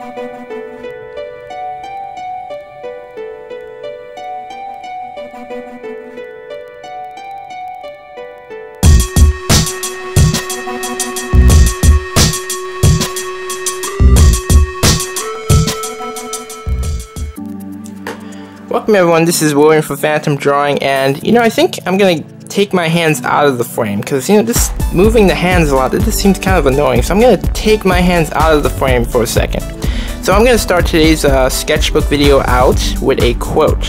Welcome everyone, this is William from PhantomDrawing, and I think I'm gonna take my hands out of the frame because just moving the hands a lot, it just seems kind of annoying. So I'm gonna take my hands out of the frame for a second. So I'm gonna start today's sketchbook video out with a quote.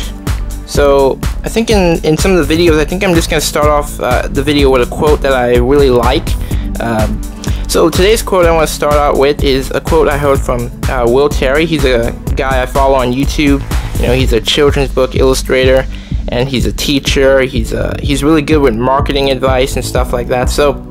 So I think in some of the videos, I think I'm just gonna start off the video with a quote that I really like. So today's quote I want to start out with is a quote I heard from Will Terry. He's a guy I follow on YouTube. He's a children's book illustrator, and he's a teacher. He's really good with marketing advice and stuff like that. So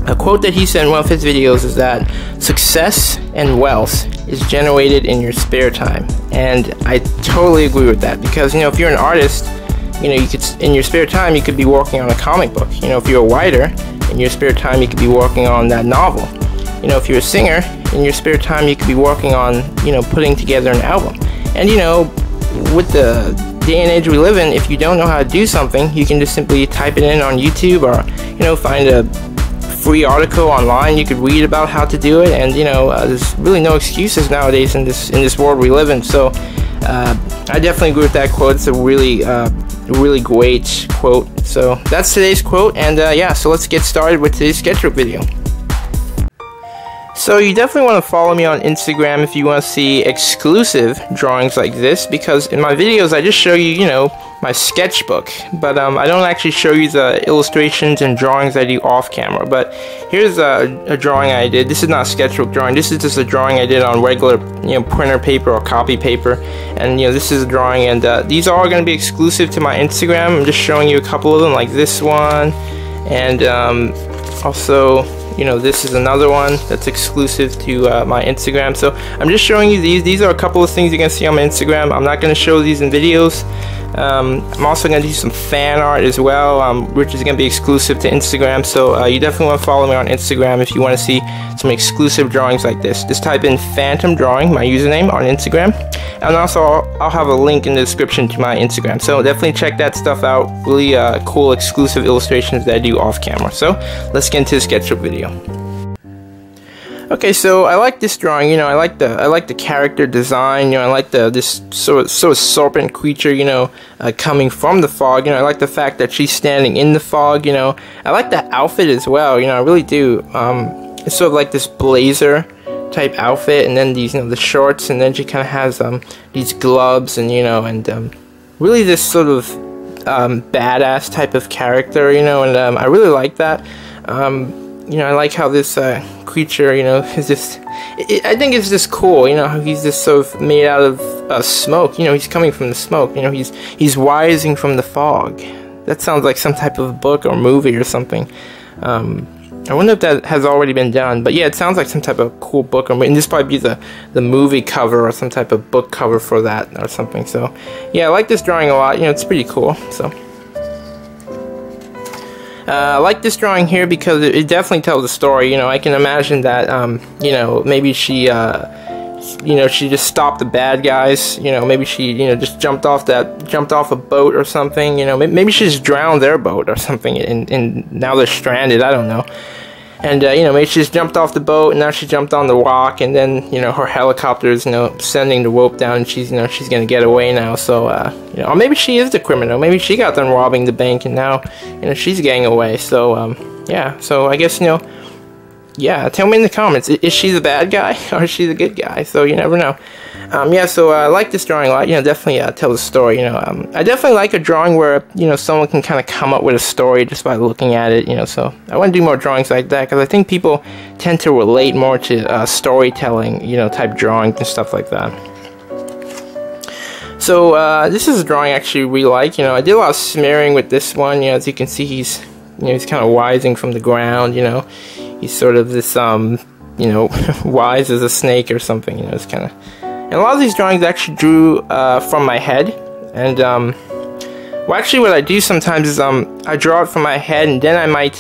a quote that he said in one of his videos is that success and wealth is generated in your spare time, and I totally agree with that because if you're an artist, you could in your spare time you could be working on a comic book. If you're a writer, in your spare time you could be working on that novel. If you're a singer, in your spare time you could be working on putting together an album. And with the day and age we live in, if you don't know how to do something, you can just simply type it in on YouTube, or find a free article online. You could read about how to do it, and there's really no excuses nowadays in this world we live in. So I definitely agree with that quote. It's a really great quote. So that's today's quote, and yeah, so let's get started with today's sketchbook video. So you definitely want to follow me on Instagram if you want to see exclusive drawings like this, because in my videos I just show you, my sketchbook, but I don't actually show you the illustrations and drawings I do off camera. But here's a drawing I did. This is not a sketchbook drawing. This is just a drawing I did on regular, printer paper or copy paper. And this is a drawing, and these are all going to be exclusive to my Instagram. I'm just showing you a couple of them, like this one, and also. This is another one that's exclusive to my Instagram. So I'm just showing you these. These are a couple of things you're going to see on my Instagram. I'm not going to show these in videos. I'm also going to do some fan art as well, which is going to be exclusive to Instagram. So you definitely want to follow me on Instagram if you want to see some exclusive drawings like this. Just type in PhantomDrawing, my username, on Instagram. And also I'll have a link in the description to my Instagram. So definitely check that stuff out. Really cool exclusive illustrations that I do off camera. So let's get into the sketchbook video. Okay, so I like this drawing. I like the character design. I like this sort of serpent creature. Coming from the fog. I like the fact that she's standing in the fog. I like that outfit as well. I really do. It's sort of like this blazer type outfit, and then these the shorts, and then she kind of has these gloves, and really this sort of badass type of character. And I really like that. I like how this creature, is just, I think it's just cool, how he's just sort of made out of smoke. He's coming from the smoke, he's rising from the fog. That sounds like some type of book or movie or something. I wonder if that has already been done, but yeah, it sounds like some type of cool book, and this probably be the movie cover or some type of book cover for that or something. So yeah, I like this drawing a lot. It's pretty cool. So I like this drawing here because it definitely tells a story. I can imagine that maybe she she just stopped the bad guys. Maybe she just jumped off a boat or something. Maybe she just drowned their boat or something, and now they're stranded. I don't know. And maybe she just jumped off the boat, and now she jumped on the rock, and then her helicopter is sending the rope down, and she's she's gonna get away now. So or maybe she is the criminal. Maybe she got done robbing the bank, and now she's getting away. So yeah. So I guess yeah, tell me in the comments, is she the bad guy or is she the good guy? So you never know. Yeah, so I like this drawing a lot. Definitely tells a story. I definitely like a drawing where someone can kind of come up with a story just by looking at it. So I want to do more drawings like that because I think people tend to relate more to storytelling, type drawings and stuff like that. So this is a drawing I actually really like. I did a lot of smearing with this one. As you can see, he's kind of rising from the ground. He's sort of this wise as a snake or something. It's kind of. And a lot of these drawings I actually drew from my head, and well, actually what I do sometimes is I draw it from my head, and then I might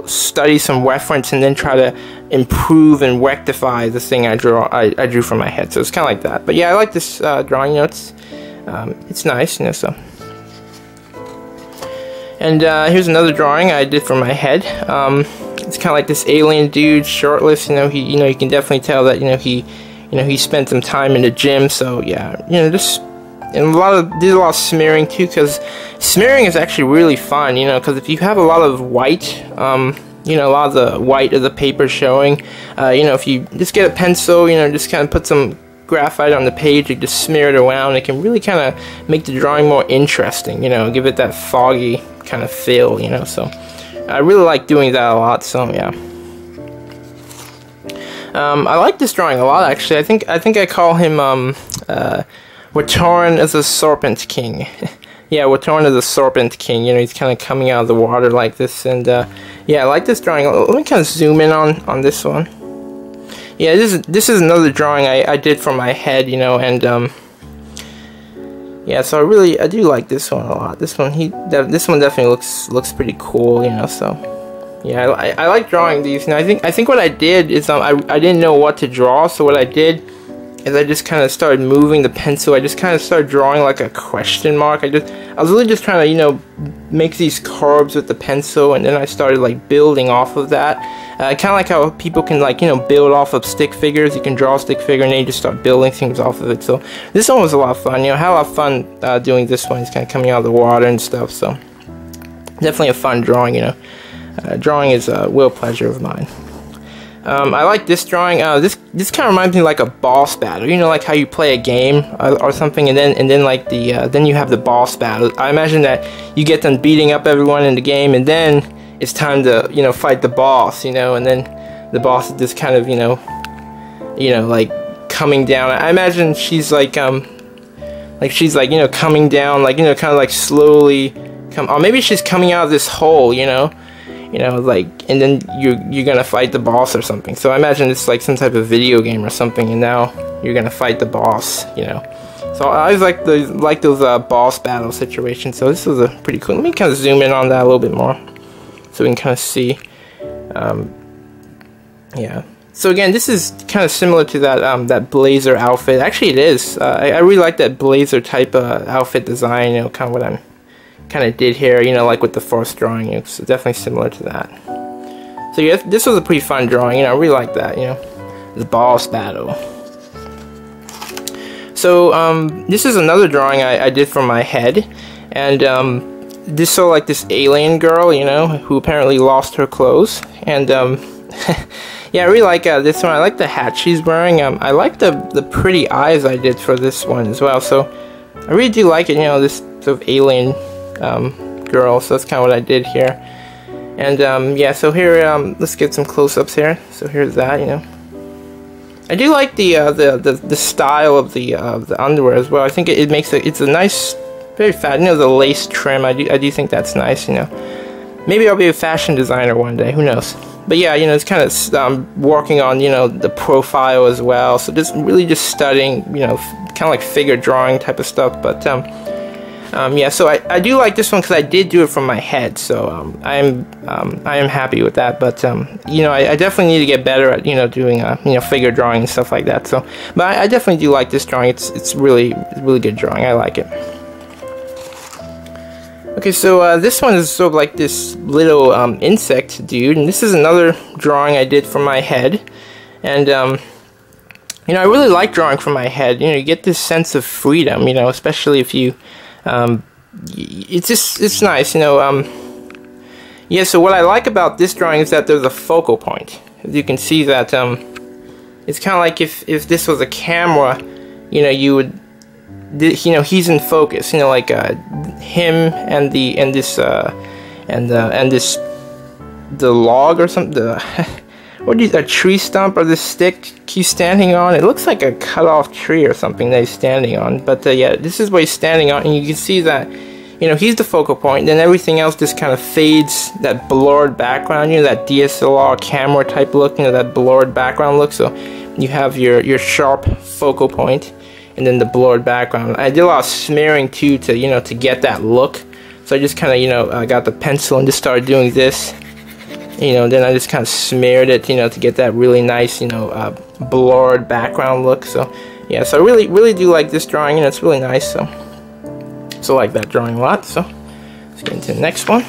study some reference and then try to improve and rectify the thing I drew from my head. So it's kind of like that. But yeah, I like this drawing. You know, it's nice. You know, so. And here's another drawing I did from my head. It's kind of like this alien dude, shirtless. You know, you can definitely tell that he spent some time in the gym. So yeah, you know, just. And did a lot of smearing too, because smearing is actually really fun, you know, because if you have a lot of white, you know, a lot of the white of the paper showing, you know, if you just get a pencil, you know, just kind of put some graphite on the page, you just smear it around, it can really kind of make the drawing more interesting, you know, give it that foggy kind of feel, you know, so I really like doing that a lot, so yeah. I like this drawing a lot, actually. I think I call him, Return as a Serpent King. Yeah, Return as a Serpent King. You know, he's kind of coming out of the water like this, and yeah, I like this drawing. Let me kind of zoom in on this one. Yeah, this is another drawing I did from my head, you know, and yeah, so I do like this one a lot. This one definitely looks pretty cool, you know. So yeah, I like drawing these. You know, I think what I did is I didn't know what to draw, so what I did is I just kind of started moving the pencil. I just kind of started drawing like a question mark. I was really just trying to, you know, make these curves with the pencil, and then I started like building off of that. Kind of like how people can, like, you know, build off of stick figures. You can draw a stick figure and then you just start building things off of it. So this one was a lot of fun. You know, I had a lot of fun doing this one. It's kind of coming out of the water and stuff. So definitely a fun drawing. You know, drawing is a real pleasure of mine. I like this drawing. This kind of reminds me like a boss battle. You know, like how you play a game or something, and then like then you have the boss battle. I imagine that you get them beating up everyone in the game, and then it's time to, you know, fight the boss. You know, and then the boss is just kind of, you know, like coming down. I imagine she's like she's like, you know, coming down, like, you know, kind of like slowly or maybe she's coming out of this hole. You know, like, and then you're gonna fight the boss or something. So I imagine it's like some type of video game or something, and now you're gonna fight the boss, you know. So I always like those boss battle situations. So this was a pretty cool. Let me kind of zoom in on that a little bit more, so we can kind of see. Yeah. So again, this is kind of similar to that blazer outfit. Actually, it is. I really like that blazer type of outfit design. You know, kind of what I'm kind of did here, you know, like with the first drawing. It's definitely similar to that. So yeah, this was a pretty fun drawing, you know, I really like that, you know, the boss battle. So this is another drawing I did from my head, and this sort of like this alien girl, you know, who apparently lost her clothes, and yeah, I really like this one. I like the hat she's wearing. I like the pretty eyes I did for this one as well, so I really do like it, you know, this sort of alien girl. So that's kind of what I did here, and yeah, so here let's get some close-ups here. So here's that, you know. I do like the style of the underwear as well. I think it makes it's a nice, very fat, you know, the lace trim. I do think that's nice, you know. Maybe I'll be a fashion designer one day, who knows. But yeah, you know, it's kind of working on, you know, the profile as well. So just really just studying, you know, kind of like figure drawing type of stuff. But yeah, so I do like this one because I did do it from my head, so I am happy with that. But you know, I definitely need to get better at, you know, doing you know, figure drawing and stuff like that. So, but I definitely do like this drawing. It's really good drawing. I like it. Okay, so this one is sort of like this little insect dude, and this is another drawing I did from my head. And you know, I really like drawing from my head. You know, you get this sense of freedom, you know, especially if you it's nice, you know. Yeah, so what I like about this drawing is that there's a focal point. As you can see that it's kind of like if this was a camera, you know, you would, you know, he's in focus, you know, like him and this the log or something, what is a tree stump or the stick he's standing on? It looks like a cut off tree or something that he's standing on. But yeah, this is what he's standing on, and you can see that, you know, he's the focal point. Then everything else just kind of fades, that blurred background, you know, that DSLR camera type look, you know, that blurred background look. So you have your sharp focal point, and then the blurred background. I did a lot of smearing too to, you know, to get that look. So I just kind of, you know, got the pencil and just started doing this. you know, then I just kind of smeared it, you know, to get that really nice, you know, blurred background look. So yeah, so I really do like this drawing, and it's really nice. So I like that drawing a lot. So let's get into the next one.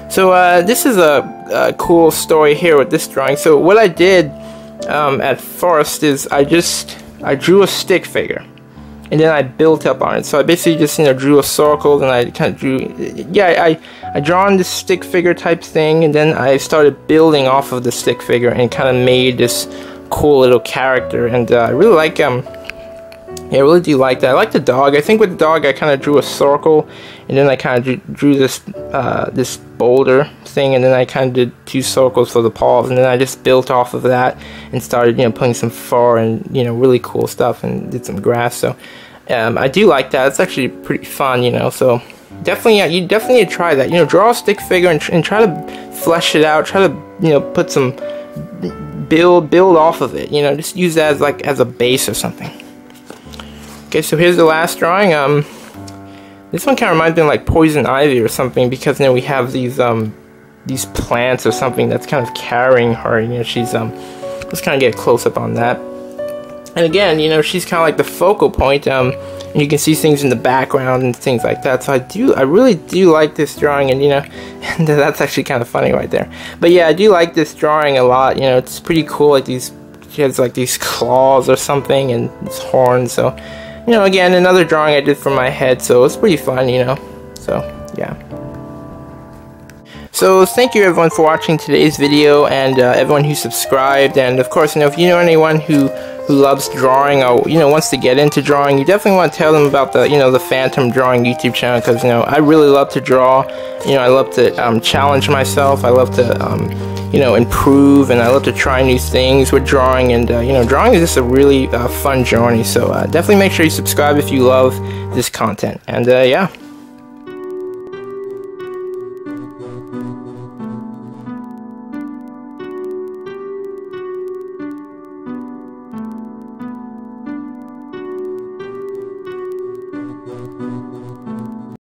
So this is a cool story here with this drawing. So what I did at first is I drew a stick figure, and then I built up on it. So I basically just, you know, drew a circle, and I kind of drew, yeah, I drawn this stick figure type thing, and then I started building off of the stick figure and kind of made this cool little character. And I really like yeah, I really do like that. I like the dog. I think with the dog I kind of drew a circle, and then I kind of drew this this boulder thing, and then I kind of did 2 circles for the paws, and then I just built off of that and started, you know, putting some fur and, you know, really cool stuff, and did some grass. So I do like that. It's actually pretty fun, you know. So definitely, yeah, you definitely need to try that. You know, draw a stick figure and try to flesh it out. Try to, you know, put some build off of it. You know, just use that as like as a base or something. Okay, so here's the last drawing. This one kind of reminds me of like poison ivy or something, because, you know, we have these plants or something that's kind of carrying her. You know, she's let's kind of get a close up on that. And again, you know, she's kind of like the focal point. And you can see things in the background and things like that. So I really do like this drawing, and, you know, and that's actually kind of funny right there. But yeah, I do like this drawing a lot. You know, it's pretty cool. Like she has like these claws or something, and these horns. So, you know, again, another drawing I did for my head, so it's pretty fun, you know. So yeah. So thank you everyone for watching today's video, and everyone who subscribed, and of course, you know, if you know anyone who loves drawing, or, you know, wants to get into drawing, you definitely want to tell them about the, you know, the PhantomDrawing YouTube channel, because, you know, I really love to draw. You know, I love to challenge myself. I love to you know, improve, and I love to try new things with drawing. And you know, drawing is just a really fun journey. So definitely make sure you subscribe if you love this content. And yeah.